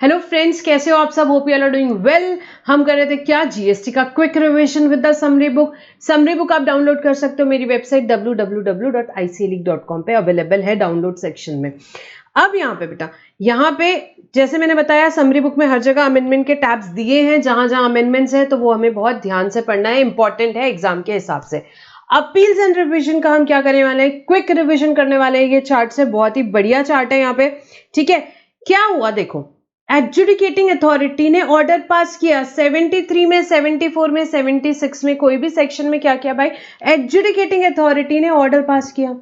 Hello friends, कैसे हो आप सब? Hope you are doing well. हम कर रहे थे क्या, जीएसटी का quick revision with the summary book. Summary book आप डाउनलोड कर सकते हो मेरी वेबसाइट www.iclic.com पे अवेलेबल है डाउनलोड सेक्शन में। अब यहाँ पे बेटा, यहाँ पे जैसे मैंने बताया समरी बुक में हर जगह अमेंडमेंट के टैब्स दिए हैं, जहां जहां अमेंडमेंट्स है तो वो हमें बहुत ध्यान से पढ़ना है, इंपॉर्टेंट है एग्जाम के हिसाब से। अपील्स एंड रिवीजन का हम क्या करने वाले हैं, क्विक रिवीजन करने वाले हैं। ये चार्ट से बहुत ही बढ़िया चार्ट है यहाँ पे, ठीक है। क्या हुआ देखो, एडजुडिकेटिंग अथॉरिटी ने ऑर्डर पास किया 73 में, 74 में, 76 में, कोई भी सेक्शन में क्या किया भाई, एडजुडिकेटिंग अथॉरिटी ने ऑर्डर पास किया।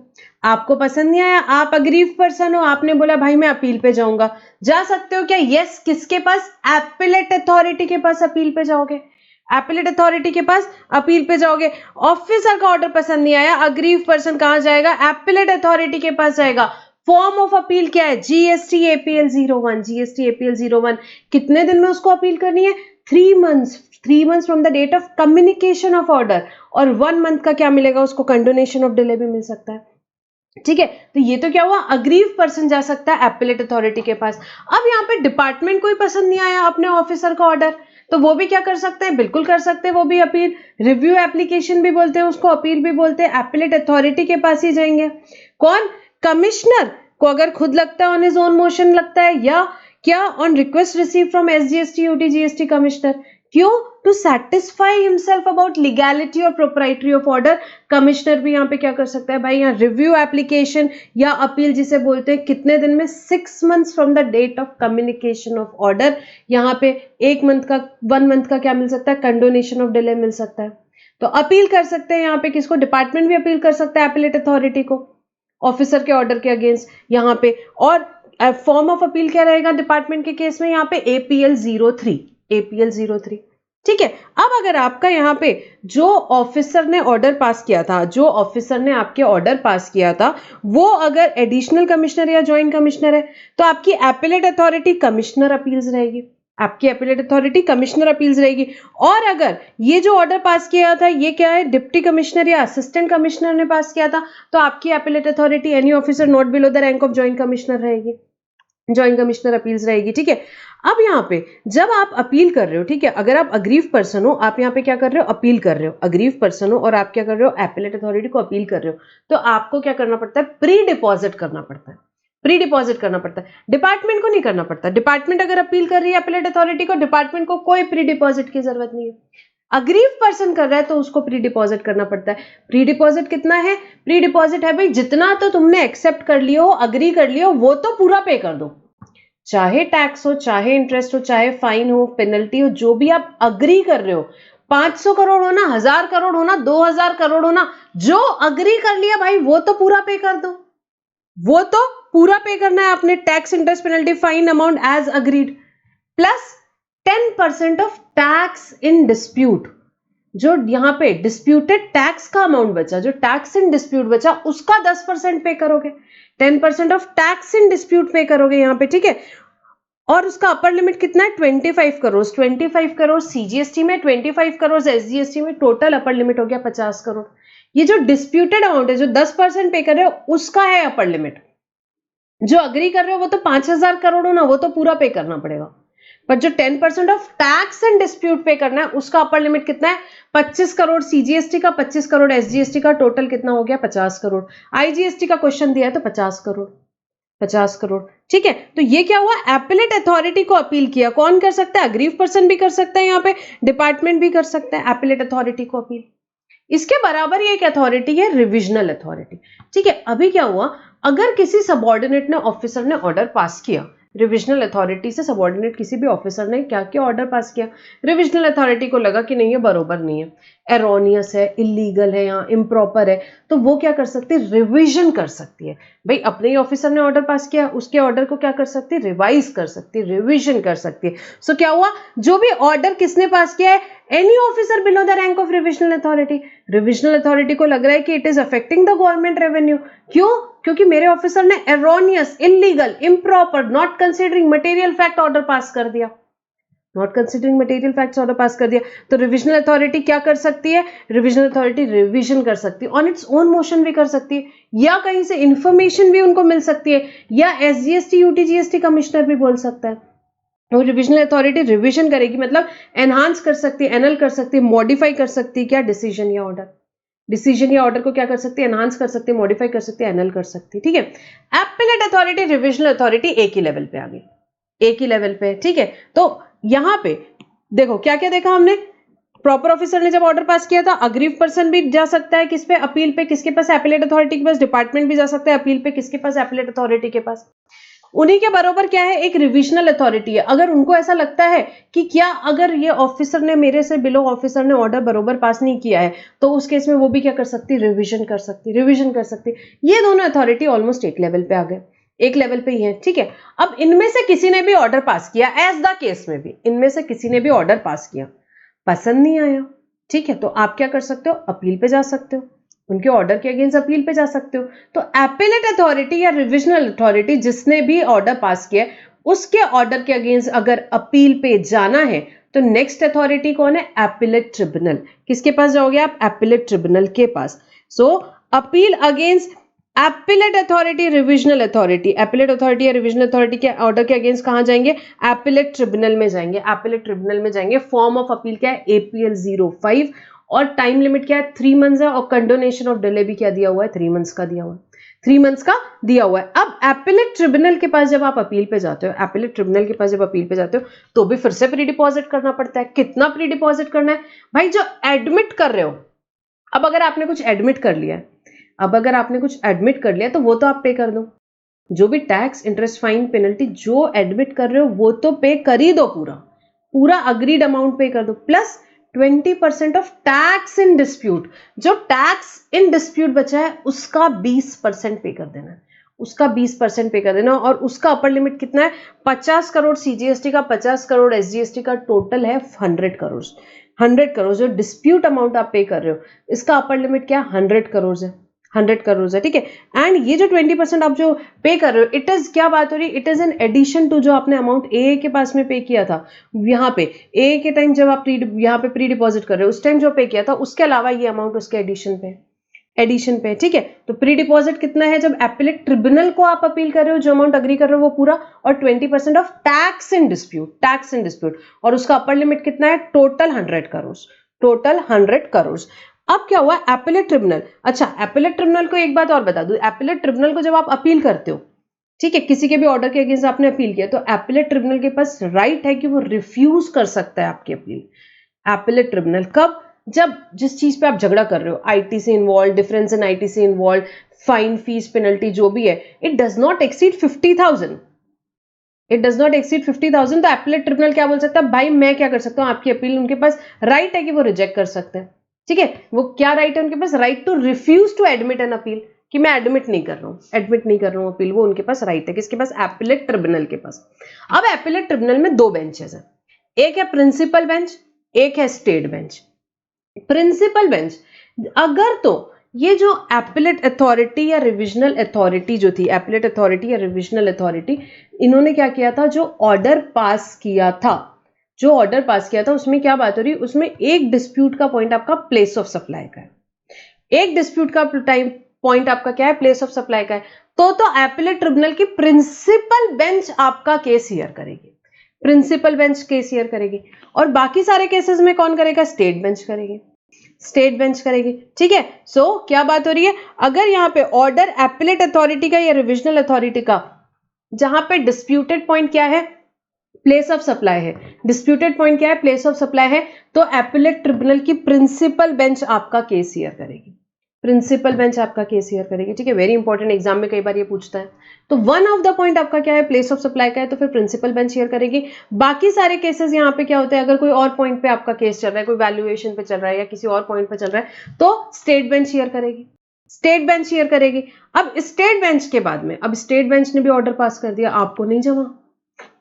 आपको पसंद नहीं आया, आप अग्रीव पर्सन हो, आपने बोला भाई मैं अपील पे जाऊंगा, जा सकते हो क्या? यस, किसके पास? एपेलेट अथॉरिटी के पास अपील पे जाओगे। एपेलेट अथॉरिटी के पास अपील पे जाओगे। ऑफिसर का ऑर्डर पसंद नहीं आया, अग्रीव पर्सन कहां जाएगा? एपेलेट अथॉरिटी के पास जाएगा। फॉर्म ऑफ अपील क्या है? GST APL 01। जीएसटी एपीएल 01 कितने दिन में उसको अपील करनी है? 3 months. 3 months from the date of communication of order. और 1 मंथ का क्या मिलेगा उसको? कंडोनेशन ऑफ डिले भी मिल सकता है, ठीक है। तो ये तो क्या हुआ, अग्रीव पर्सन जा सकता है एपेलेट अथॉरिटी के पास। अब यहाँ पे डिपार्टमेंट को ही पसंद नहीं आया अपने ऑफिसर का ऑर्डर, तो वो भी क्या कर सकते हैं? बिल्कुल कर सकते हैं, वो भी अपील, रिव्यू एप्लीकेशन भी बोलते हैं उसको, अपील भी बोलते हैं, एपेलेट अथॉरिटी के पास ही जाएंगे। कौन? कमिश्नर को अगर खुद लगता है, ऑन हिज ओन मोशन लगता है, या क्या on request receive from SGST UT GST commissioner. क्यों? To satisfy himself about legality और प्रोप्राइटरी ऑफ ऑर्डर। कमिश्नर भी यहाँ पे क्या कर सकता है भाई, यहाँ रिव्यू एप्लीकेशन या अपील जिसे बोलते हैं, कितने दिन में? 6 months from the date of communication of order. यहाँ पे 1 मंथ का, 1 मंथ का क्या मिल सकता है? कंडोनेशन ऑफ डिले मिल सकता है। तो अपील कर सकते हैं यहाँ पे किसको? डिपार्टमेंट भी अपील कर सकता है एपेलेट अथॉरिटी को ऑफिसर के ऑर्डर के अगेंस्ट यहाँ पे। और फॉर्म ऑफ अपील क्या रहेगा डिपार्टमेंट के केस में? यहाँ पे एपीएल 03। एपीएल 03, ठीक है। अब अगर आपका यहाँ पे जो ऑफिसर ने ऑर्डर पास किया था, जो ऑफिसर ने आपके ऑर्डर पास किया था, वो अगर एडिशनल कमिश्नर या ज्वाइंट कमिश्नर है, तो आपकी एपेलेट अथॉरिटी कमिश्नर अपील्स रहेगी। आपकी एपेलेट अथॉरिटी कमिश्नर अपील्स रहेगी। और अगर ये जो ऑर्डर पास किया था, ये क्या है, डिप्टी कमिश्नर या असिस्टेंट कमिश्नर ने पास किया था, तो आपकी appellate authority any officer not below the rank of joint commissioner रहेगी, ज्वाइंट कमिश्नर अपील्स रहेगी, ठीक है। अब यहाँ पे जब आप अपील कर रहे हो, ठीक है, अगर आप अग्रीव पर्सन हो, आप यहाँ पे क्या कर रहे हो? अपील कर रहे हो। अग्रीव पर्सन हो और आप क्या कर रहे हो? एपेलेट अथॉरिटी को अपील कर रहे हो, तो आपको क्या करना पड़ता है? प्री डिपॉजिट करना पड़ता है। प्री डिपॉजिट करना पड़ता है, डिपार्टमेंट को नहीं करना पड़ता। डिपार्टमेंट अगर अपील कर रही है एपेलेट अथॉरिटी को, डिपार्टमेंट को कोई प्री डिपॉजिट की जरूरत नहीं है। अग्रीव पर्सन कर रहा है तो उसको प्री डिपॉजिट करना पड़ता है। प्री डिपॉजिट कितना है? प्री डिपॉजिट है भाई, जितना तो तुमने एक्सेप्ट कर लियो हो, अग्री कर लियो, वो तो पूरा पे कर दो। चाहे टैक्स हो, चाहे इंटरेस्ट हो, चाहे फाइन हो, पेनल्टी हो, जो भी आप अग्री कर रहे हो, 500 करोड़ हो ना, 1000 करोड़ हो ना, 2000 करोड़ हो ना, जो अग्री कर लिया भाई वो तो पूरा पे कर दो। वो तो पूरा पे करना है आपने, tax, interest, penalty, fine amount as agreed, plus 10% of tax in dispute. जो यहां पे डिस्प्यूटेड टैक्स का अमाउंट बचा, जो टैक्स इन डिस्प्यूट बचा, उसका 10% पे करोगे। 10% ऑफ टैक्स इन डिस्प्यूट पे करोगे यहां पे, ठीक है। और उसका अपर लिमिट कितना है? 25 करोड़। 25 करोड़ सीजीएसटी में, 25 करोड़ एसजीएसटी में, टोटल अपर लिमिट हो गया 50 करोड़। ये जो डिस्प्यूटेड अमाउंट है, जो 10% पे कर रहे हो, उसका है अपर लिमिट। जो अग्री कर रहे हो वो तो 5000 करोड़ हो ना, वो तो पूरा पे करना पड़ेगा। पर जो 10% ऑफ टैक्स एंड डिस्प्यूट पे करना है, उसका अपर लिमिट कितना है? 25 करोड़ सीजीएसटी का, 25 करोड़ एसजीएसटी का, टोटल कितना हो गया? 50 करोड़। आईजीएसटी का क्वेश्चन दिया है तो 50 करोड़, 50 करोड़, ठीक है। तो ये क्या हुआ? एपेलेट अथॉरिटी को अपील किया। कौन कर सकता है? अग्रीव पर्सन भी कर सकता है, यहाँ पे डिपार्टमेंट भी कर सकता है एपेलेट अथॉरिटी को अपील। इसके बराबर ही एक अथॉरिटी है रिविजनल अथॉरिटी, ठीक है। अभी क्या हुआ, अगर किसी सबऑर्डिनेट ने, ऑफिसर ने ऑर्डर पास किया, रिविजनल अथॉरिटी से सबऑर्डिनेट किसी भी ऑफिसर ने क्या किया? ऑर्डर पास किया। रिविजनल अथॉरिटी को लगा कि नहीं, ये बरोबर नहीं है, एरोनियस है, इलीगल है, या इम्प्रॉपर है, तो वो क्या कर सकती है? रिविजन कर सकती है। भाई अपने ही ऑफिसर ने ऑर्डर पास किया, उसके ऑर्डर को क्या कर सकती है? रिवाइज कर सकती है, रिविजन कर सकती है। सो क्या हुआ, जो भी ऑर्डर किसने पास किया है, any officer below the rank of revisional authority, revisional authority को लग रहा है कि it is affecting the government revenue. क्यों? क्योंकि मेरे ऑफिसर ने erroneous, illegal, improper, not considering material fact order pass कर दिया, not considering material facts order pass कर दिया। तो रिविजनल अथॉरिटी क्या कर सकती है? रिविजनल अथॉरिटी रिविजन कर सकती है, ऑन इट्स ओन मोशन भी कर सकती है, या कहीं से इंफॉर्मेशन भी उनको मिल सकती है, या एसजीएसटी यूटी जीएसटी कमिश्नर भी बोल सकता है। वो रिविजनल अथॉरिटी रिविजन करेगी, मतलब एनहांस कर सकती है, एनल कर सकती है, मॉडिफाई कर सकती है क्या, डिसीजन या ऑर्डर। डिसीजन या ऑर्डर को क्या कर सकती है, एनहांस कर सकती है, मॉडिफाई कर सकती है, एनल कर सकती है, ठीक है। एपेलेट अथॉरिटी, रिविजनल अथॉरिटी एक ही लेवल पे आ गई, एक ही लेवल पे, ठीक है। तो यहां पे देखो क्या क्या देखा हमने, प्रॉपर ऑफिसर ने जब ऑर्डर पास किया था, अग्रीव पर्सन भी जा सकता है किस पे, अपील पे, किसके पास, एपेलेट अथॉरिटी के पास, डिपार्टमेंट भी जा सकता है अपील पे, किसके पास, एपेलेट अथॉरिटी के पास। उन्हीं के बराबर क्या है, एक रिविजनल अथॉरिटी है। अगर उनको ऐसा लगता है कि क्या अगर ये ऑफिसर ने, मेरे से बिलो ऑफिसर ने ऑर्डर बरोबर पास नहीं किया है, तो उस केस में वो भी क्या कर सकती, रिविजन कर सकती, रिविजन कर सकती। ये दोनों अथॉरिटी ऑलमोस्ट एक लेवल पे आ गए, एक लेवल पे ही है, ठीक है। अब इनमें से किसी ने भी ऑर्डर पास किया, एज द केस में भी इनमें से किसी ने भी ऑर्डर पास किया, पसंद नहीं आया, ठीक है, तो आप क्या कर सकते हो, अपील पे जा सकते हो, उनके ऑर्डर के अगेंस्ट अपील पे जा सकते हो। तो एपेलेट अथॉरिटी या रिविजनल अथॉरिटी जिसने भी ऑर्डर पास किया उसके ऑर्डर के अगेंस्ट अगर अपील पे जाना है तो नेक्स्ट अथॉरिटी कौन है, एपेलेट ट्रिब्यूनल। किसके पास जाओगे आप, एपेलेट ट्रिब्यूनल के पास। So appeal against appellate authority, revisional authority, appellate authority या रिविजनल अथॉरिटी के ऑर्डर के अगेंस्ट कहां जाएंगे, एपेलेट ट्रिब्यूनल में जाएंगे, एपेलेट ट्रिब्यूनल में जाएंगे। फॉर्म ऑफ अपील क्या है, APL 05, और टाइम लिमिट क्या है, 3 मंथ्स है, और कंडोनेशन ऑफ डिले भी क्या दिया हुआ है, 3 मंथ्स का दिया हुआ है, 3 मंथ्स का दिया हुआ है। अब एपेलेट ट्रिब्यूनल के पास जब आप अपील पे जाते हो, एपेलेट ट्रिब्यूनल के पास जब अपील पे जाते हो, तो भी फिर से प्री डिपॉजिट करना पड़ता है। कितना प्री डिपॉजिट करना है भाई, जो एडमिट कर रहे हो। अब अगर आपने कुछ एडमिट कर लिया है, अब अगर आपने कुछ एडमिट कर लिया तो वो तो आप पे कर दो, जो भी टैक्स, इंटरेस्ट, फाइन, पेनल्टी जो एडमिट कर रहे हो वो तो पे कर ही दो, पूरा पूरा अग्रीड अमाउंट पे कर दो, plus 20% of tax in dispute. जो टैक्स इन डिस्प्यूट बचा है उसका 20% पे कर देना है, उसका 20% पे कर देना। और उसका अपर लिमिट कितना है, 50 करोड़ CGST का, 50 करोड़ SGST का, टोटल है 100 करोड़। 100 करोड़ जो डिस्प्यूट अमाउंट आप पे कर रहे हो, इसका अपर लिमिट क्या, 100 करोड़ है, 100 करोड़ है, ठीक है। एंड ये जो 20% आप जो पे कर रहे हो, इट इज क्या बात हो रही है, it is in addition to जो आपने अमाउंट ए के पास में पे किया था। यहाँ पे ए के टाइम जब आप यहाँ पे प्री डिपॉजिट कर रहे हो, उस टाइम जो पे किया था उसके अलावा ये अमाउंट उसके एडिशन पे, ठीक है। तो प्री डिपॉजिट कितना है, जब एपेलेट ट्रिब्यूनल को आप अपील कर रहे हो, जो अमाउंट अग्री कर रहे हो वो पूरा, और 20% ऑफ टैक्स इन डिस्प्यूट, और उसका अपर लिमिट कितना है, टोटल 100 करोड़, टोटल 100 करोड़। अब क्या हुआ, एपेलेट ट्रिब्यूनल, अच्छा एपेलेट ट्रिब्यूनल को एक बात और बता दूं, एपेलेट ट्रिब्यूनल को जब आप अपील करते हो, ठीक है, किसी के भी ऑर्डर के अगेंस्ट आपने अपील किया, तो एपेलेट ट्रिब्यूनल के पास राइट है कि वो रिफ्यूज कर सकता है आपकी अपील। एपेलेट ट्रिब्यूनल कब, जब जिस चीज पे आप झगड़ा कर रहे हो, ITC involve, difference in ITC involve, fine, fees, penalty जो भी है, it does not exceed 50,000, it does not exceed 50,000, तो एपेलेट ट्रिब्यूनल क्या बोल सकता है, भाई मैं क्या कर सकता हूं, आपकी अपील, उनके पास राइट है कि वो रिजेक्ट कर सकते हैं, ठीक है। वो क्या राइट है उनके पास, right to refuse to admit an appeal, कि मैं एडमिट नहीं कर रहा हूं, एडमिट नहीं कर रहा हूं अपील, वो उनके पास राइट है, किसके पास, एपेलेट ट्रिब्यूनल के पास। अब एपेलेट ट्रिब्यूनल में 2 बेंचेस हैं, एक है प्रिंसिपल बेंच, एक है स्टेट बेंच। प्रिंसिपल बेंच, अगर तो ये जो एपेलेट अथॉरिटी या रिविजनल अथॉरिटी जो थी, एपेलेट अथॉरिटी या रिविजनल अथॉरिटी, इन्होंने क्या किया था, जो ऑर्डर पास किया था, जो ऑर्डर पास किया था उसमें क्या बात हो रही है, उसमें एक डिस्प्यूट का पॉइंट आपका प्लेस ऑफ सप्लाई का है, एक डिस्प्यूट का टाइम पॉइंट आपका क्या है, प्लेस ऑफ सप्लाई का है। तो एपेलेट ट्रिब्यूनल की प्रिंसिपल बेंच आपका केस हियर करेगी, प्रिंसिपल बेंच केस हियर करेगी, और बाकी सारे केसेस में कौन करेगा, स्टेट बेंच करेगी, स्टेट बेंच करेगी, ठीक है। सो क्या बात हो रही है, अगर यहां पे ऑर्डर एपेलेट अथॉरिटी का या रिविजनल अथॉरिटी का, जहां पे डिस्प्यूटेड पॉइंट क्या है, प्लेस ऑफ सप्लाई है, डिस्प्यूटेड पॉइंट क्या है, प्लेस ऑफ सप्लाई है, तो एपेलेट ट्रिब्यूनल की प्रिंसिपल बेंच आपका केस हियर करेगी, प्रिंसिपल बेंच आपका केस हियर करेगी, ठीक है। वेरी इंपॉर्टेंट, एग्जाम में कई बार ये पूछता है। तो वन ऑफ द पॉइंट आपका क्या है, प्लेस ऑफ सप्लाई का है, तो फिर प्रिंसिपल बेंच हियर करेगी। बाकी सारे केसेस यहाँ पे क्या होते हैं, अगर कोई और पॉइंट पे आपका केस चल रहा है, कोई वैल्यूएशन पे चल रहा है या किसी और पॉइंट पे चल रहा है, तो स्टेट बेंच हियर करेगी, स्टेट बेंच हियर करेगी। अब स्टेट बेंच के बाद में, अब स्टेट बेंच ने भी ऑर्डर पास कर दिया, आपको नहीं जमा,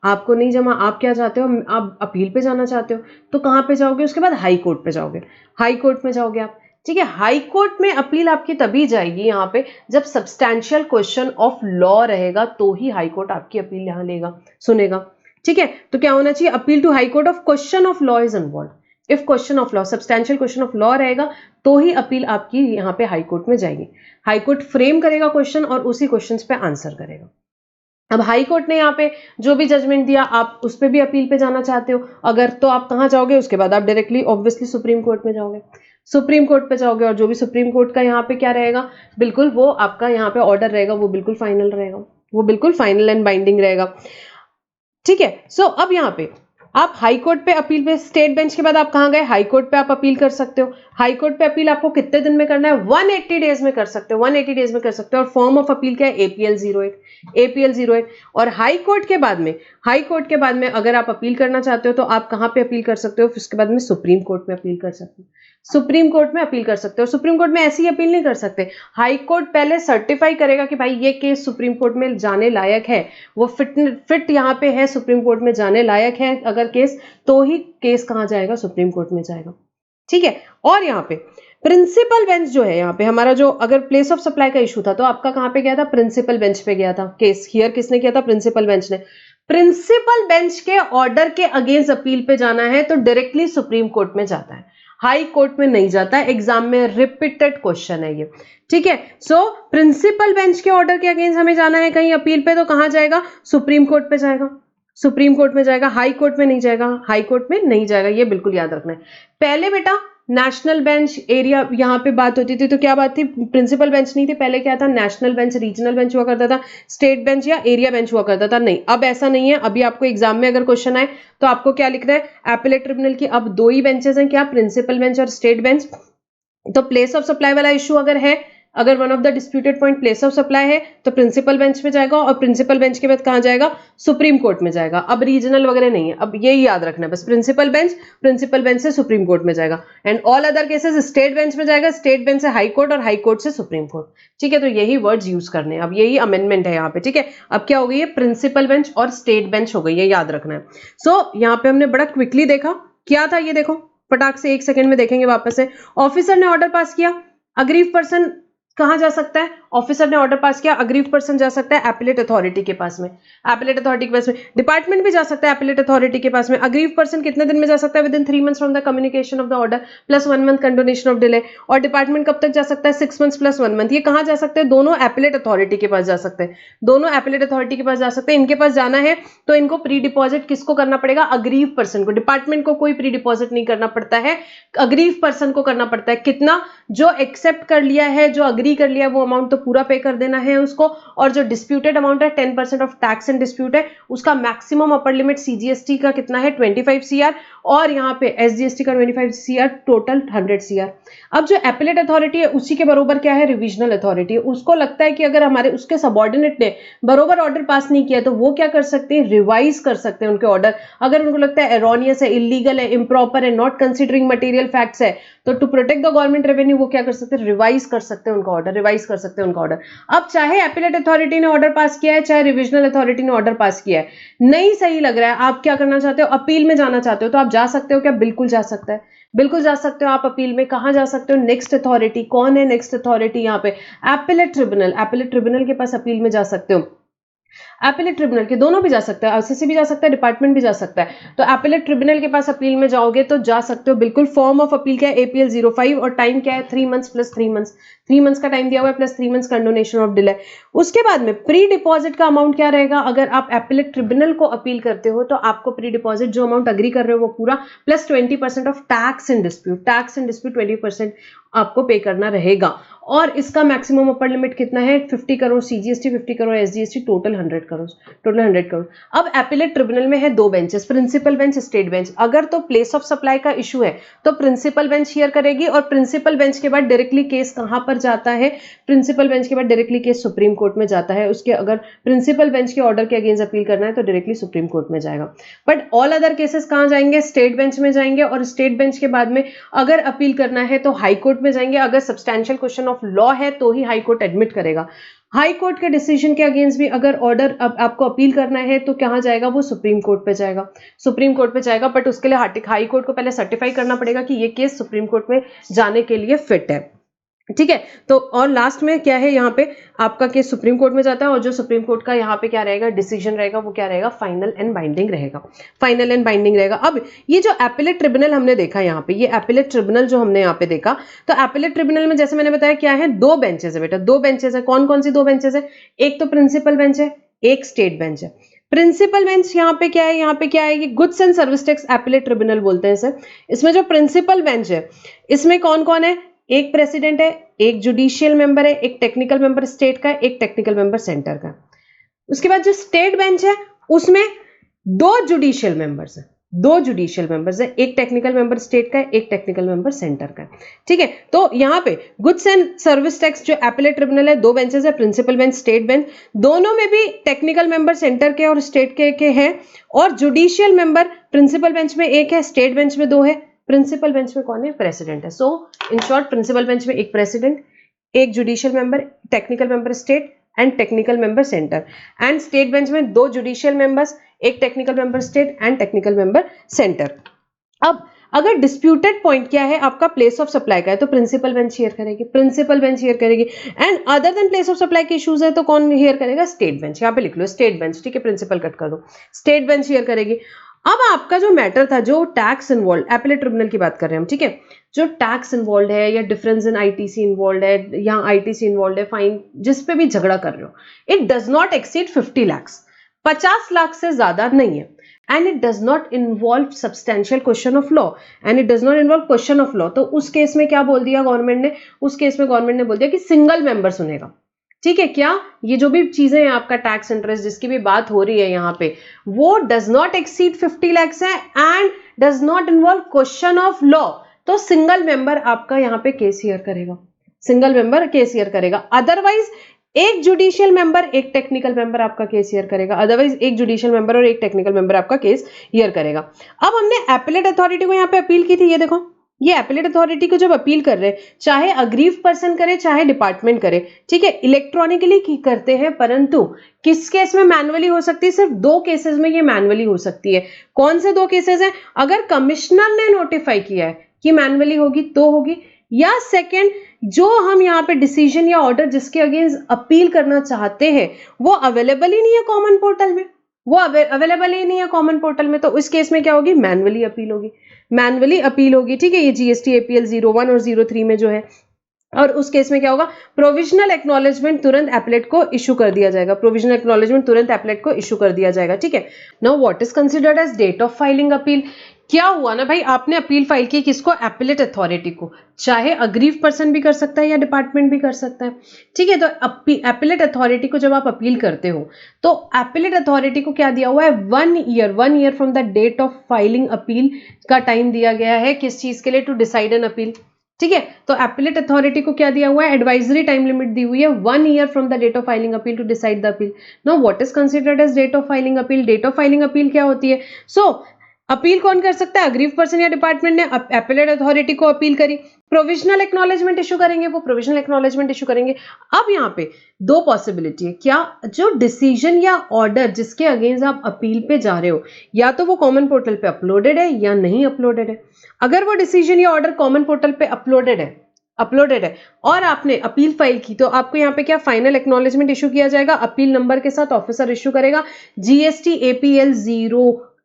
आपको नहीं जमा, आप क्या चाहते हो, आप अपील पे जाना चाहते हो, तो कहां पे जाओगे, उसके बाद हाई कोर्ट पे जाओगे, हाई कोर्ट में जाओगे आप, ठीक है। हाई कोर्ट में अपील आपकी तभी जाएगी यहां पे जब सब्सटैंशियल क्वेश्चन ऑफ लॉ रहेगा, तो ही हाई कोर्ट आपकी अपील यहां लेगा, सुनेगा, ठीक है। तो क्या होना चाहिए, appeal to high court of question of law is involve. If question of law, substantial question of law रहेगा, तो ही अपील आपकी यहां पे हाई कोर्ट में जाएगी। हाई कोर्ट फ्रेम करेगा क्वेश्चन और उसी क्वेश्चन पे आंसर करेगा, अब हाई कोर्ट ने यहाँ पे जो भी जजमेंट दिया आप उस पर भी अपील पे जाना चाहते हो अगर, तो आप कहाँ जाओगे, उसके बाद आप डायरेक्टली ऑब्वियसली सुप्रीम कोर्ट में जाओगे, सुप्रीम कोर्ट पे जाओगे और जो भी सुप्रीम कोर्ट का यहाँ पे क्या रहेगा, बिल्कुल वो आपका यहाँ पे ऑर्डर रहेगा वो बिल्कुल फाइनल रहेगा, वो बिल्कुल फाइनल एंड बाइंडिंग रहेगा। ठीक है, सो अब यहाँ पे आप हाई कोर्ट पे अपील पे, स्टेट बेंच के बाद आप कहाँ गए, हाई कोर्ट पे आप अपील कर सकते हो। हाई कोर्ट पे अपील आपको कितने दिन में करना है, 180 डेज में कर सकते हो, 180 डेज में कर सकते हो। और फॉर्म ऑफ अपील क्या है, APL 08, APL 08। और हाई कोर्ट के बाद में, हाई कोर्ट के बाद में अगर आप अपील करना चाहते हो तो आप कहाँ पे अपील कर सकते हो, फिर उसके बाद में सुप्रीम कोर्ट में अपील कर सकते हो, सुप्रीम कोर्ट में अपील कर सकते हो। सुप्रीम कोर्ट में ऐसी अपील नहीं कर सकते, हाई कोर्ट पहले सर्टिफाई करेगा कि भाई ये केस सुप्रीम कोर्ट में जाने लायक है, वो फिट यहाँ पे है, सुप्रीम कोर्ट में जाने लायक है अगर केस, तो ही केस कहाँ जाएगा, सुप्रीम कोर्ट में जाएगा। ठीक है, और यहाँ पे प्रिंसिपल बेंच जो है, यहाँ पे हमारा जो अगर प्लेस ऑफ सप्लाई का इशू था तो आपका कहाँ पे गया था, प्रिंसिपल बेंच पे गया था केस। हियर किसने किया था, प्रिंसिपल बेंच ने। प्रिंसिपल बेंच के ऑर्डर के अगेंस्ट अपील पे जाना है तो डायरेक्टली सुप्रीम कोर्ट में जाता है, हाई कोर्ट में नहीं जाता। एग्जाम में रिपीटेड क्वेश्चन है ये। ठीक है, सो प्रिंसिपल बेंच के ऑर्डर के अगेंस्ट हमें जाना है कहीं अपील पे तो कहां जाएगा, सुप्रीम कोर्ट पे जाएगा, सुप्रीम कोर्ट में जाएगा, हाई कोर्ट में नहीं जाएगा, हाई कोर्ट में नहीं जाएगा, ये बिल्कुल याद रखना है। पहले बेटा नेशनल बेंच एरिया यहाँ पे बात होती थी तो क्या बात थी, प्रिंसिपल बेंच नहीं थी, पहले क्या था, नेशनल बेंच, रीजनल बेंच हुआ करता था, स्टेट बेंच या एरिया बेंच हुआ करता था। नहीं, अब ऐसा नहीं है। अभी आपको एग्जाम में अगर क्वेश्चन आए तो आपको क्या लिखना है, एपेलेट ट्रिब्यूनल की अब दो ही बेंचेस हैं, क्या, प्रिंसिपल बेंच और स्टेट बेंच। तो प्लेस ऑफ सप्लाई वाला इशू अगर है, अगर one of the disputed point place of supply है तो प्रिंसिपल बेंच में जाएगा और प्रिंसिपल बेंच के बाद कहां जाएगा, सुप्रीम कोर्ट में जाएगा। अब रीजनल वगैरह नहीं है, अब यही याद रखना है बस, प्रिंसिपल बेंच, प्रिंसिपल बेंच से सुप्रीम कोर्ट में जाएगा। And all other cases state bench में जाएगा, स्टेट बेंच से हाई कोर्ट और हाई कोर्ट से सुप्रीम कोर्ट। ठीक है, तो यही वर्ड्स यूज करने हैं, अब यही अमेंडमेंट है यहाँ पे। ठीक है, अब क्या हो गई है, प्रिंसिपल बेंच और स्टेट बेंच हो गई है, याद रखना है। सो यहाँ पे हमने बड़ा क्विकली देखा क्या था, ये देखो फटाक से 1 सेकंड में देखेंगे वापस से। ऑफिसर ने ऑर्डर पास किया, अग्रीव पर्सन कहां जा सकता है, ऑफिसर ने ऑर्डर पास किया, अग्रीव पर्सन जा सकता है एपेलेट अथॉरिटी के पास में, एपेलेट अथॉरिटी के पास में, डिपार्टमेंट भी जा सकता है एपेलेट अथॉरिटी के पास में। अग्रीव पर्सन कितने दिन में जा सकता है, with in 3 months from the communication of the order plus 1 month condonation of delay. और डिपार्टमेंट कब तक जा सकता है, 6 months प्लस 1 month। ये कहां जा सकते हैं, दोनों एपेलेट अथॉरिटी के पास जा सकते हैं, दोनों एपेलेट अथॉरिटी के पास जा सकते हैं। इनके पास जाना है तो इनको प्री डिपॉजिट किसको करना पड़ेगा, अग्रीव पर्सन को। डिपार्टमेंट को कोई प्री डिपॉजिट नहीं करना पड़ता है, अग्रीव पर्सन को करना पड़ता है। कितना, जो एक्सेप्ट कर लिया है, जो अग्री कर लिया है, वो अमाउंट तो पूरा पे कर देना है उसको। और जो डिस्प्यूटेड अमाउंट है 10% ऑफ टैक्स एंड डिस्प्यूट है, उसका मैक्सिमम अपर लिमिट CGST का कितना है, 25 CR, और यहाँ पे SGST का 25 CR, टोटल 100 CR। अब जो एपेलेट अथॉरिटी है उसी के बरोबर क्या है, रिविजनल अथॉरिटी है। उसको लगता है कि अगर हमारे उसके सबऑर्डिनेट ने बरोबर ऑर्डर पास नहीं किया तो वो क्या कर सकते हैं, रिवाइज कर सकते हैं उनके ऑर्डर। अगर उनको लगता है एरोनियस है, इलीगल है, इम्प्रॉपर है, नॉट कंसिडरिंग मटेरियल फैक्ट्स है, तो to protect the government revenue वो क्या कर सकते हैं, रिवाइज कर सकते हैं उनका ऑर्डर, रिवाइज कर सकते हैं उनका ऑर्डर। अब चाहे एपेलेट अथॉरिटी ने ऑर्डर पास किया है, चाहे रिविजनल अथॉरिटी ने ऑर्डर पास किया है, नहीं सही लग रहा है, आप क्या करना चाहते हो, अपील में जाना चाहते हो, तो आप जा सकते हो क्या, बिल्कुल जा सकते हैं, बिल्कुल जा सकते हो आप अपील में। कहां जा सकते हो, नेक्स्ट अथॉरिटी, कौन है नेक्स्ट अथॉरिटी यहाँ पे, एपेलेट ट्रिब्यूनल, एपेलेट ट्रिब्यूनल के पास अपील में जा सकते हो। एपेलेट ट्रिब्यूनल के दोनों भी जा सकता है, RCC भी जा सकता है, डिपार्टमेंट भी जा सकता है। तो एपेलेट ट्रिब्यूनल के पास अपील में जाओगे तो जा सकते हो बिल्कुल। फॉर्म ऑफ अपील क्या है, APL 05, और टाइम क्या है, 3 months प्लस 3 months, 3 months का टाइम दिया हुआ है plus 3 months condonation of delay. उसके बाद में प्री डिपॉजिट का अमाउंट क्या रहेगा, अगर आप एपेलेट ट्रिब्यूनल को अपील करते हो तो आपको प्री डिपॉजिट जो अमाउंट अग्री कर रहे हो वो पूरा, plus 20% of tax and dispute, tax and dispute 20% आपको पे करना रहेगा। और इसका मैक्सिमम अपर लिमिट कितना है, 50 crore CGST, 50 crore SGST, total 100 crore, total 100 crore. अब एपेलेट ट्रिब्यूनल में है 2 benches, principal bench, state bench. अगर तो प्लेस ऑफ सप्लाई का इशू है तो प्रिंसिपल बेंच हियर करेगी, और प्रिंसिपल बेंच के बाद डायरेक्टली केस कहां पर जाता है, प्रिंसिपल बेंच के बाद डायरेक्टली केस सुप्रीम कोर्ट में जाता है। उसके अगर प्रिंसिपल बेंच के ऑर्डर के अगेंस्ट अपील करना है तो डायरेक्टली सुप्रीम कोर्ट में जाएगा। बट ऑल अदर केसेस कहां जाएंगे, स्टेट बेंच में जाएंगे, और स्टेट बेंच के बाद में अगर अपील करना है तो हाई कोर्ट में जाएंगे। अगर सब्सटैंशियल क्वेश्चन ऑफ लॉ है तो ही हाई कोर्ट एडमिट करेगा। हाई कोर्ट के डिसीजन के अगेंस्ट भी अगर ऑर्डर आपको अपील करना है तो कहां जाएगा, वो सुप्रीम कोर्ट पे जाएगा, सुप्रीम कोर्ट पे जाएगा। बट उसके लिए हाई कोर्ट को पहले सर्टिफाई करना पड़ेगा कि ये केस सुप्रीम कोर्ट में जाने के लिए फिट है। ठीक है, तो और लास्ट में क्या है, यहाँ पे आपका केस सुप्रीम कोर्ट में जाता है, और जो सुप्रीम कोर्ट का यहाँ पे क्या रहेगा, डिसीजन रहेगा, वो क्या रहेगा, फाइनल एंड बाइंडिंग रहेगा, फाइनल एंड बाइंडिंग रहेगा। अब ये जो एपेलेट ट्रिब्यूनल हमने देखा यहाँ पे, ये एपेलेट ट्रिब्यूनल जो हमने यहाँ पे देखा, तो एपेलेट ट्रिब्यूनल में जैसे मैंने बताया क्या है, 2 बेंचेस है बेटा, 2 बेंचेस है। कौन कौन सी 2 बेंचेस है, एक तो प्रिंसिपल बेंच है, एक स्टेट बेंच है। प्रिंसिपल बेंच यहाँ पे क्या है, यहाँ पे क्या है, ये goods and service tax appellate tribunal बोलते हैं इसे। इसमें जो प्रिंसिपल बेंच है इसमें कौन कौन है, एक प्रेसिडेंट है, एक जुडिशियल मेंबर है, एक टेक्निकल मेंबर स्टेट का है, एक टेक्निकल मेंबर सेंटर का। उसके बाद जो स्टेट बेंच है उसमें दो जुडिशियल मेंबर्स हैं, दो जुडिशियल मेंबर्स है, एक टेक्निकल मेंबर स्टेट का है, एक टेक्निकल मेंबर सेंटर का है। ठीक है, तो यहाँ पे गुड्स एंड सर्विस टैक्स जो एपेलेट ट्रिब्यूनल है, दो बेंचेस है, प्रिंसिपल बेंच, स्टेट बेंच, दोनों में भी टेक्निकल मेंबर सेंटर के और स्टेट के हैं, और जुडिशियल मेंबर प्रिंसिपल बेंच में एक है, स्टेट बेंच में दो है, प्रिंसिपल बेंच में कौन है, प्रेसिडेंट है। सो इन शॉर्ट प्रिंसिपल बेंच में एक प्रेसिडेंट, एक judicial member, technical member state and technical member centre, and state bench में दो जुडिशियल मेंबर्स, एक technical member state and technical member centre. अब अगर डिस्प्यूटेड पॉइंट क्या है आपका, प्लेस ऑफ सप्लाई का है, तो प्रिंसिपल बेंच हियर करेगी, प्रिंसिपल बेंच हियर करेगी, and other than place of supply के इश्यूज है तो कौन हियर करेगा, स्टेट बेंच। यहाँ पे लिख लो स्टेट बेंच, ठीक है, प्रिंसिपल कट कर दो, स्टेट बेंच हियर करेगी। अब आपका जो मैटर था, जो टैक्स इन्वॉल्व, एपेलेट ट्रिब्यूनल की बात कर रहे हैं हम, ठीक है, जो टैक्स इन्वॉल्व है या डिफरेंस इन आईटीसी इन्वॉल्व है या आईटीसी इन्वॉल्व है, फाइन जिस पे भी झगड़ा कर रहे हो, it does not exceed 50 lakh, 50 lakh से ज्यादा नहीं है, and it does not involve substantial question of law, and it does not involve question of law. तो उस केस में क्या बोल दिया गवर्नमेंट ने, उस केस में गवर्नमेंट ने बोल दिया कि सिंगल मेंबर सुनेगा। ठीक है, क्या ये जो भी चीजें हैं आपका टैक्स इंटरेस्ट जिसकी भी बात हो रही है यहाँ पे, वो डज नॉट एक्सीड 50 लैक्स है and does not involve question of law, तो सिंगल मेंबर आपका यहाँ पे केस हियर करेगा, सिंगल मेंबर केस हियर करेगा। अदरवाइज एक जुडिशियल मेंबर, एक टेक्निकल मेंबर आपका केस हियर करेगा, अदरवाइज एक जुडिशियल मेंबर और एक टेक्निकल मेंबर आपका केस हियर करेगा। अब हमने एपेलेट अथॉरिटी को यहाँ पे अपील की थी, ये देखो, ये एपेलेट अथॉरिटी को जब अपील कर रहे हैं, चाहे अग्रीव पर्सन करे चाहे डिपार्टमेंट करे, ठीक है, इलेक्ट्रॉनिकली करते हैं, परंतु किस केस में मैनुअली हो सकती है, सिर्फ दो केसेस में ये मैनुअली हो सकती है। कौन से दो केसेस हैं, अगर कमिश्नर ने नोटिफाई किया है कि मैनुअली होगी तो होगी, या सेकेंड, जो हम यहाँ पे डिसीजन या ऑर्डर जिसके अगेंस्ट अपील करना चाहते हैं वो अवेलेबल ही नहीं है कॉमन पोर्टल में, वो अवेलेबल ही नहीं है कॉमन पोर्टल में, तो इस केस में क्या होगी, मैनुअली अपील होगी, मैनुअली अपील होगी। ठीक है, ये जीएसटी एपीएल 01 और 03 में जो है, और उस केस में क्या होगा, प्रोविजनल एक्नॉलेजमेंट तुरंत एपेलेट को इशू कर दिया जाएगा, प्रोविजनल एक्नॉलेजमेंट तुरंत एपेलेट को इशू कर दिया जाएगा। ठीक है, now what is considered as date of filing appeal. क्या हुआ ना भाई, आपने अपील फाइल की किसको, एपेलेट अथॉरिटी को, चाहे अग्रीव पर्सन भी कर सकता है या डिपार्टमेंट भी कर सकता है। ठीक है, तो एपेलेट अथॉरिटी को जब आप अपील करते हो तो एपेलेट अथॉरिटी को क्या दिया हुआ है, 1 year from the date of filing appeal का टाइम दिया गया है, किस चीज के लिए, टू डिसाइड एन अपील। ठीक है, तो एपेलेट अथॉरिटी को क्या दिया हुआ है, एडवाइजरी टाइम लिमिट दी हुई है 1 year from the date of filing appeal to decide the appeal. Now what is considered as date of filing appeal, date of filing appeal क्या होती है। सो अपील कौन कर सकता है, अग्रीव पर्सन या डिपार्टमेंट ने एपेलेट अथॉरिटी को अपील करी, प्रोविजनल एक्नॉलेजमेंट इशू करेंगे, वो प्रोविजनल एक्नॉलेजमेंट इशू करेंगे। अब यहाँ पे दो पॉसिबिलिटी है, क्या, जो डिसीजन या ऑर्डर जिसके अगेंस्ट आप अपील पे जा रहे हो, या तो वो कॉमन पोर्टल पे अपलोडेड है या नहीं अपलोडेड है। अगर वो डिसीजन या ऑर्डर कॉमन पोर्टल पे अपलोडेड है और आपने अपील फाइल की, तो आपको यहाँ पे क्या, फाइनल एक्नॉलेजमेंट इशू किया जाएगा, अपील नंबर के साथ ऑफिसर इशू करेगा, जीएसटी एपीएल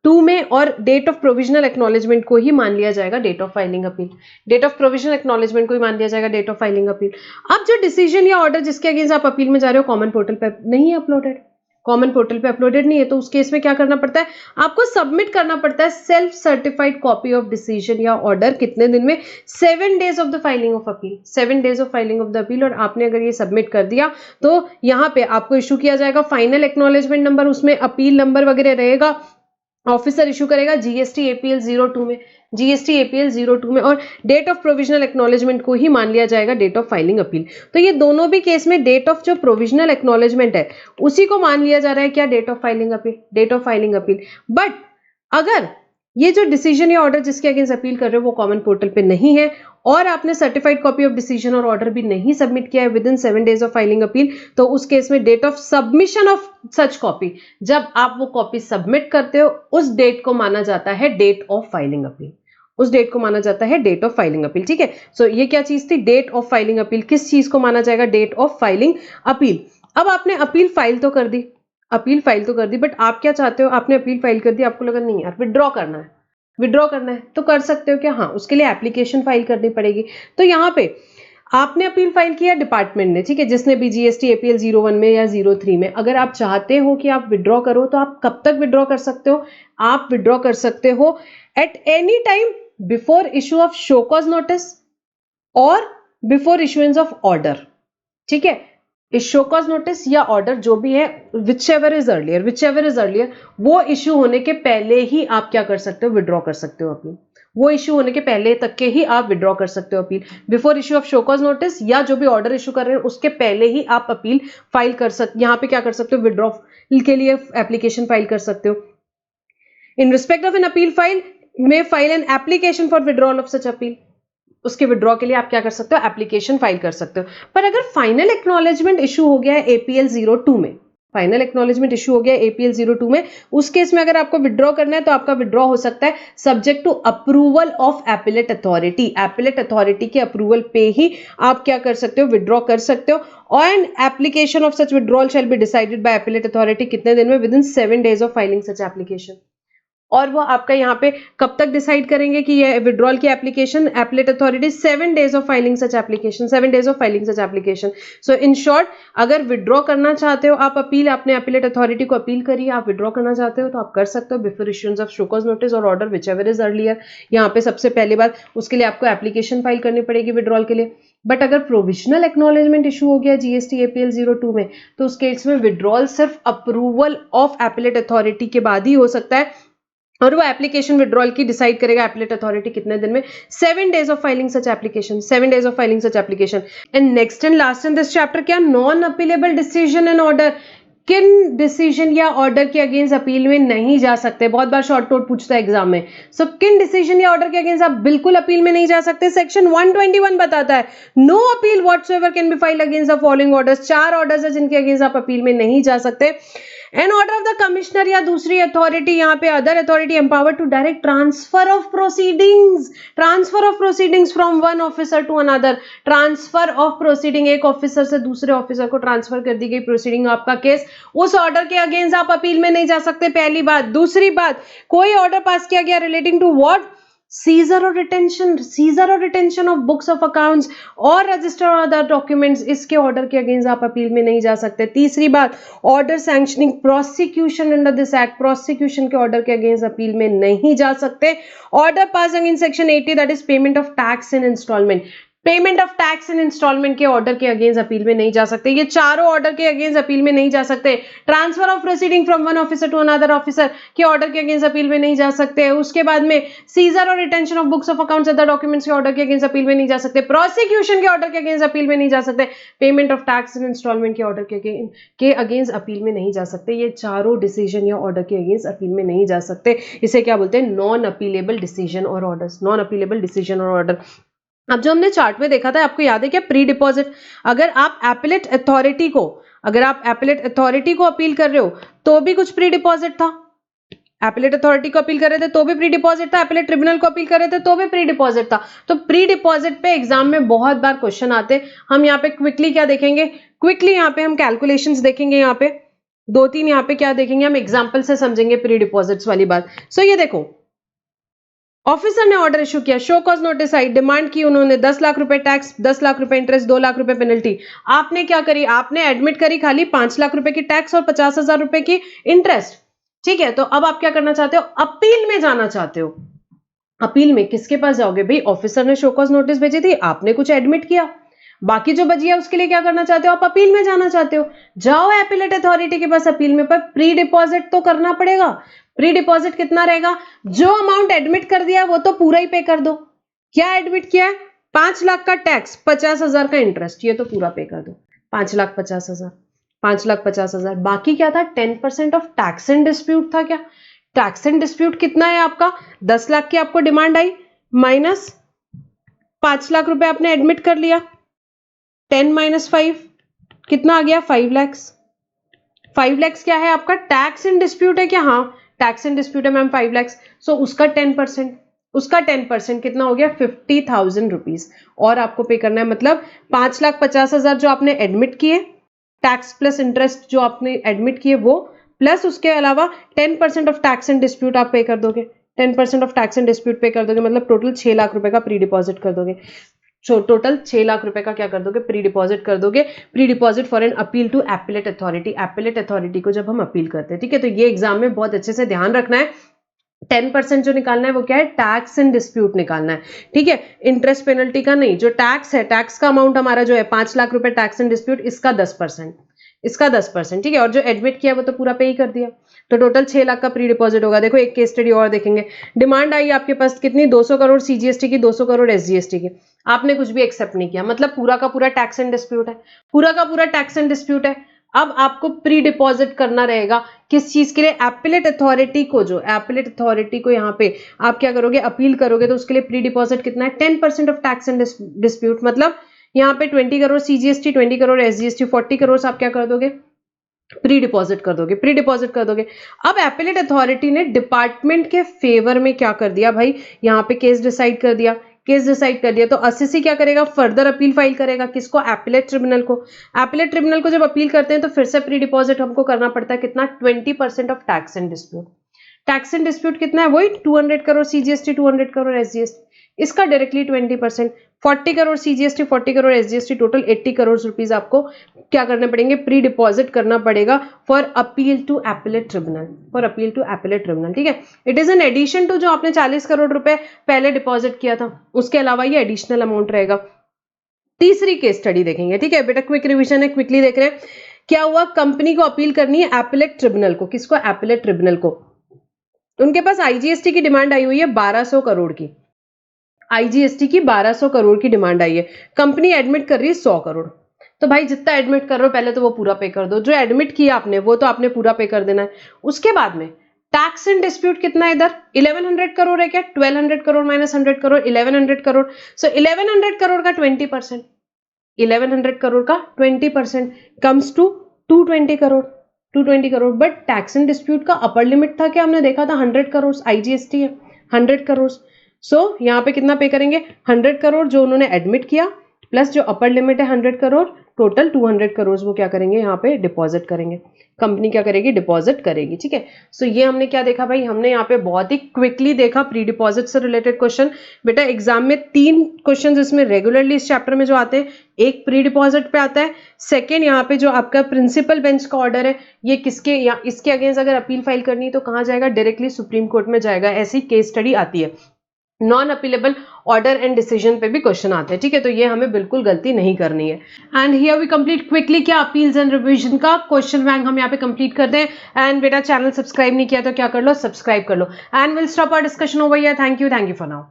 02 में, और डेट ऑफ प्रोविजनल एक्नॉलेजमेंट को ही मान लिया जाएगा date of filing appeal, date of provisional acknowledgement को ही मान लिया जाएगा डेट ऑफ फाइलिंग अपील। अब जो डिसीजन या ऑर्डर जिसके अगेंस्ट आप अपील में जा रहे हो कॉमन पोर्टल पे नहीं है अपलोडेड, कॉमन पोर्टल पे अपलोडेड नहीं है, तो उस केस में क्या करना पड़ता है, आपको सबमिट करना पड़ता है self certified copy of decision या ऑर्डर, कितने दिन में, 7 days of the filing of appeal, 7 days of filing of the appeal. और आपने अगर ये सबमिट कर दिया तो यहाँ पे आपको इशू किया जाएगा फाइनल एक्नॉलेजमेंट नंबर, उसमें अपील नंबर वगैरह रहेगा, ऑफिसर इशू करेगा जीएसटी एपीएल 02 में, जीएसटी एपीएल 02 में, और डेट ऑफ प्रोविजनल एक्नॉलेजमेंट को ही मान लिया जाएगा डेट ऑफ फाइलिंग अपील। तो ये दोनों भी केस में डेट ऑफ जो प्रोविजनल एक्नॉलेजमेंट है उसी को मान लिया जा रहा है क्या, date of filing appeal, date of filing appeal. But अगर ये जो डिसीजन या ऑर्डर जिसके अगेंस्ट अपील कर रहे हो वो कॉमन पोर्टल पे नहीं है और आपने सर्टिफाइड कॉपी ऑफ डिसीजन और ऑर्डर भी नहीं सबमिट किया है within 7 days of filing appeal, तो उस केस में date of submission of such copy, जब आप वो कॉपी सबमिट करते हो उस डेट को माना जाता है डेट ऑफ फाइलिंग अपील, उस डेट को माना जाता है डेट ऑफ फाइलिंग अपील। ठीक है, सो ये क्या चीज थी, डेट ऑफ फाइलिंग अपील, किस चीज को माना जाएगा, डेट ऑफ फाइलिंग अपील। अब आपने अपील फाइल तो कर दी, अपील फाइल तो कर दी, बट आप क्या चाहते हो, आपने अपील फाइल कर दी, आपको लगा नहीं यार विड्रॉ करना है, विड्रॉ करना है तो कर सकते हो क्या, हाँ उसके लिए एप्लीकेशन फाइल करनी पड़ेगी। तो यहाँ पे आपने अपील फाइल किया डिपार्टमेंट ने, ठीक है, जिसने भी जीएसटी एपीएल 01 में या 03 में, अगर आप चाहते हो कि आप विड्रॉ करो तो आप कब तक विड्रॉ कर सकते हो? आप विड्रॉ कर सकते हो at any time before issue of show cause notice और बिफोर इशुएंस ऑफ ऑर्डर, ठीक है। इस शो कॉज नोटिस या ऑर्डर जो भी है, विच एवर इज अर्लियर, वो इश्यू होने के पहले ही आप क्या कर सकते हो? विड्रॉ कर सकते हो अपील। वो इश्यू होने के पहले तक के ही आप विड्रॉ कर सकते हो appeal. Before issue of show cause notice या जो भी ऑर्डर इश्यू कर रहे हैं उसके पहले ही आप अपील फाइल कर सकते, यहां पे क्या कर सकते हो? विड्रॉ के लिए एप्लीकेशन फाइल कर सकते हो। In respect of an appeal file में file an application for withdrawal of such appeal. उसके विड्रॉ के लिए आप क्या कर सकते हो? एप्लीकेशन फाइल कर सकते हो। पर अगर फाइनल एक्नॉलेजमेंट इशू हो गया है एपीएल 02 में, फाइनल एक्नॉलेजमेंट इशू हो गया एपीएल 02 में, उस केस में अगर आपको विड्रॉ करना है तो आपका विड्रॉ हो सकता है subject to approval of appellate authority. Appellate authority के अप्रूवल पे ही आप क्या कर सकते हो? विड्रॉ कर सकते हो। And application of such withdrawal shall be decided by appellate authority, कितने दिन में? With in 7 days of filing such application. और वो आपका यहाँ पे कब तक डिसाइड करेंगे कि ये विड्रॉल की application? Appellate authority 7 days of filing such application, 7 days of filing such application. So in short, अगर विड्रॉ करना चाहते हो आप अपील, आपने एपलेट अथॉरिटी को अपील करी, आप विड्रॉ करना चाहते हो तो आप कर सकते हो before issuance of show cause notice और order whichever is earlier. यहाँ पे सबसे पहली बात, उसके लिए आपको एप्लीकेशन फाइल करनी पड़ेगी विड्रॉल के लिए। बट अगर प्रोविजनल एक्नॉलेजमेंट इशू हो गया जीएसटी एपीएल 02 में, तो उस केस में विड्रॉल सिर्फ अप्रूवल ऑफ एपलेट अथॉरिटी के बाद ही हो सकता है और वो एप्लीकेशन विड्रॉल की डिसाइड करेगा एपलेट अथॉरिटी कितने दिन में? 7 days of filing such application, 7 days of filing such application. And next and last in this chapter क्या? Non appealable decision and order. किन डिसीजन या ऑर्डर के अगेंस्ट अपील में नहीं जा सकते? बहुत बार शॉर्ट नोट पूछता है एग्जाम में। सो किन डिसीजन या ऑर्डर के अगेंस्ट आप बिल्कुल अपील में नहीं जा सकते? सेक्शन 121 बताता है no appeal whatsoever can be filed against the following orders. 4 orders है जिनके अगेंस्ट आप अपील में नहीं जा सकते। An order of the commissioner या दूसरी अथॉरिटी, यहां पे other authority empower to direct transfer of proceedings from one officer to another. Transfer of proceeding, एक ऑफिसर से दूसरे ऑफिसर को ट्रांसफर कर दी गई प्रोसीडिंग आपका केस, उस ऑर्डर के अगेंस्ट आप अपील में नहीं जा सकते, पहली बात। दूसरी बात, कोई ऑर्डर पास किया गया रिलेटिंग टू व्हाट? सीजर और retention of books of accounts और रजिस्टर और अदर डॉक्यूमेंट्स, इसके ऑर्डर के अगेंस्ट आप अपील में नहीं जा सकते। तीसरी बात, order sanctioning prosecution under this act, prosecution के ऑर्डर के अगेंस्ट अपील में नहीं जा सकते। Order pass in section 80 that is payment of tax in instalment, payment of tax in instalment के ऑर्डर के अगेंस्ट अपील में नहीं जा सकते। ये चारों ऑर्डर के अगेंस्ट अपील में नहीं जा सकते। Transfer of proceeding from one officer to another officer के ऑर्डर के अगेंस्ट अपील में नहीं जा सकते। उसके बाद में सीजर और retention of books of accounts other documents के ऑर्डर के अगेंस्ट अपील में नहीं जा सकते। प्रोसिक्यूशन के ऑर्डर के अगेंस्ट अपील में नहीं जा सकते। Payment of tax in instalment के ऑर्डर के अगेंस्ट अपील में नहीं जा सकते। ये चारों डिसीजन या ऑर्डर के अगेंस्ट अपील में नहीं जा सकते। इसे क्या बोलते हैं? नॉन अपीलेबल डिसीजन और ऑर्डर्स, नॉन अपीलेबल डिसीजन और ऑर्डर। अब जो हमने चार्ट में देखा था, आपको याद है क्या? Pre deposit. अगर आप एपलेट अथॉरिटी को अपील कर रहे हो तो भी कुछ प्री डिपॉजिट था। एपलेट अथॉरिटी को अपील कर रहे थे तो भी प्री डिपॉजिट था, एपलेट ट्रिब्यूनल को अपील कर रहे थे तो भी प्री डिपॉजिट था। तो प्री डिपॉजिट पे एग्जाम में बहुत बार क्वेश्चन आते। हम यहाँ पे क्विकली क्या देखेंगे? क्विकली यहाँ पे हम कैलकुलेशंस देखेंगे। यहाँ पे 2-3 यहाँ पे क्या देखेंगे? हम एग्जाम्पल से समझेंगे प्री डिपॉजिट्स वाली बात। सो ये देखो, ऑफिसर ने ऑर्डर इशू किया, शो कॉज नोटिस आई, डिमांड की उन्होंने 10 लाख रुपए टैक्स, 10 लाख रुपए इंटरेस्ट, 2 लाख रुपए पेनल्टी। आपने क्या करी? आपने एडमिट करी खाली 5 लाख रुपए की टैक्स और 50,000 रुपए की इंटरेस्ट। ठीक है, तो अब आप क्या करना चाहते हो? अपील में जाना चाहते हो। अपील में किसके पास जाओगे भाई? ऑफिसर ने शो कॉज नोटिस भेजी थी, आपने कुछ एडमिट किया, बाकी जो बची है उसके लिए क्या करना चाहते हो? आप अपील में जाना चाहते हो। जाओ एपीलेट अथॉरिटी के पास अपील में, पर प्री डिपॉजिट तो करना पड़ेगा। प्री डिपॉजिट कितना रहेगा? जो अमाउंट एडमिट कर दिया वो तो पूरा ही पे कर दो। क्या एडमिट किया है? 5 लाख का टैक्स, 50,000 का इंटरेस्ट, ये तो पूरा पे कर दो। 5,50,000, 5,50,000। बाकी क्या था? 10% ऑफ टैक्स एंड डिस्प्यूट था। क्या टैक्स एंड डिस्प्यूट कितना है आपका? 10 लाख की आपको डिमांड आई, माइनस 5 लाख रुपए आपने एडमिट कर लिया, 10 - 5 कितना आ गया? 5 लाख। 5 लाख क्या है आपका? टैक्स इन डिस्प्यूट है क्या? हाँ, टैक्स इन डिस्प्यूट है मैम 5 लाख। सो उसका 10% कितना हो गया? 50,000 रुपीज और आपको पे करना है। मतलब 5,50,000 जो आपने एडमिट किए, टैक्स प्लस इंटरेस्ट जो आपने एडमिट किए वो, प्लस उसके अलावा 10% ऑफ टैक्स एंड डिस्प्यूट आप पे कर दोगे। 10% ऑफ टैक्स एंड डिस्प्यूट पे कर दोगे, मतलब टोटल 6 लाख रुपए का प्री डिपॉजिट कर दोगे। टोटल 6 लाख रुपए का क्या कर दोगे, प्री डिपॉजिट कर दोगे, pre deposit for an appeal to appellate authority. Appellate authority को जब हम अपील करते हैं, ठीक है, तो ये एग्जाम में बहुत अच्छे से ध्यान रखना है। 10% जो निकालना है वो क्या है, टैक्स एंड डिस्प्यूट निकालना है, ठीक है, इंटरेस्ट पेनल्टी का नहीं। जो टैक्स है, टैक्स का अमाउंट हमारा जो है 5 लाख रुपए टैक्स एंड डिस्प्यूट, इसका 10%, इसका 10%, ठीक है, और जो एडमिट किया वो तो पूरा पे ही कर दिया, तो टोटल 6 लाख का प्री डिपॉजिट होगा। देखो एक केस स्टडी और देखेंगे। डिमांड आई आपके पास कितनी, 200 करोड़ सीजीएसटी की, 200 करोड़ एसजीएसटी की। आपने कुछ भी एक्सेप्ट नहीं किया, मतलब पूरा का पूरा टैक्स एंड डिस्प्यूट है, पूरा का पूरा टैक्स एंड डिस्प्यूट है। अब आपको प्री डिपॉजिट करना रहेगा किस चीज के लिए, एपेलेट अथॉरिटी को, जो एपेलेट अथॉरिटी को यहाँ पे आप क्या करोगे, अपील करोगे, तो उसके लिए प्री डिपॉजिट कितना है, 10% ऑफ टैक्स एंड डिस्प्यूट, मतलब यहाँ पे 20 करोड़ सीजीएसटी, 20 करोड़ एसजीएसटी, 40 करोड़ आप क्या कर दोगे, प्री डिपॉजिट कर दोगे, प्री डिपॉजिट कर दोगे। अब एपेलेट अथॉरिटी ने डिपार्टमेंट के फेवर में क्या कर दिया भाई, यहाँ पे केस डिसाइड कर दिया, केस डिसाइड कर दिया, तो असीसी क्या करेगा, फर्दर अपील फाइल करेगा, किसको, एपेलेट ट्रिब्यूनल को। एपेलेट ट्रिब्यूनल को जब अपील करते हैं तो फिर से प्री डिपॉजिट हमको करना पड़ता है, कितना, 20% of tax and dispute. Tax and dispute कितना है, वही 200 करोड़ सीजीएसटी, 200 करोड़ एसजीएसटी, इसका directly 20%, 40 crore CGST, 40 crore SGST, total 80 crore rupees आपको क्या करने पड़ेंगे, प्री डिपॉजिट करना पड़ेगा for appeal to appellate tribunal, for appeal to appellate tribunal, ठीक है। It is an addition to जो आपने 40 करोड़ रुपए पहले डिपॉजिट किया था, उसके अलावा ये एडिशनल अमाउंट रहेगा। तीसरी केस स्टडी देखेंगे, ठीक है बेटा, क्विक रिविजन है, क्विकली देख रहे हैं। क्या हुआ, कंपनी को अपील करनी है एपेलेट ट्रिब्यूनल को, किसको, एपेलेट ट्रिब्यूनल को। उनके पास आईजीएसटी की डिमांड आई हुई है 1200 करोड़ की, आईजीएसटी की 1200 करोड़ की डिमांड आई है, कंपनी एडमिट कर रही है 100 करोड़। तो भाई जितना एडमिट कर रहे हो पहले तो वो पूरा पे कर दो, जो एडमिट किया आपने वो तो आपने पूरा पे कर देना है। उसके बाद में टैक्स एंड डिस्प्यूट कितना है इधर, 1100 करोड़ है क्या, 1200 करोड़ माइनस 100 करोड़, 1100 करोड़। सो 1100 करोड़ का 20%, 1100 करोड़ का 20% comes to 220 crore, 220 crore. But tax and dispute का अपर लिमिट था क्या, हमने देखा था 100 करोड़, आईजीएसटी है 100 करोड़। सो यहाँ पे कितना पे करेंगे, 100 करोड़ जो उन्होंने एडमिट किया, प्लस जो अपर लिमिट है 100 करोड़, टोटल 200 करोड़ वो क्या करेंगे, यहाँ पे डिपॉजिट करेंगे, कंपनी क्या करेगी, डिपॉजिट करेगी, ठीक है। सो ये हमने क्या देखा भाई, हमने यहाँ पे बहुत ही क्विकली देखा प्री डिपॉजिट से रिलेटेड क्वेश्चन। बेटा एग्जाम में 3 क्वेश्चन इसमें रेगुलरली इस चैप्टर में जो आते हैं, एक प्री डिपॉजिट पे आता है, सेकेंड यहाँ पे जो आपका प्रिंसिपल बेंच का ऑर्डर है, ये किसके या इसके अगेंस्ट अगर अपील फाइल करनी है तो कहाँ जाएगा, डायरेक्टली सुप्रीम कोर्ट में जाएगा, ऐसी केस स्टडी आती है। Non appealable order and decision पे भी क्वेश्चन आते हैं, ठीक है, तो ये हमें बिल्कुल गलती नहीं करनी है। And here we complete quickly क्या अपील्स एंड रिवीजन का क्वेश्चन बैंक हम यहाँ पे कंप्लीट करते हैं। एंड बेटा चैनल सब्सक्राइब नहीं किया तो क्या कर लो, सब्सक्राइब कर लो। And will stop our discussion over here. Thank you for now.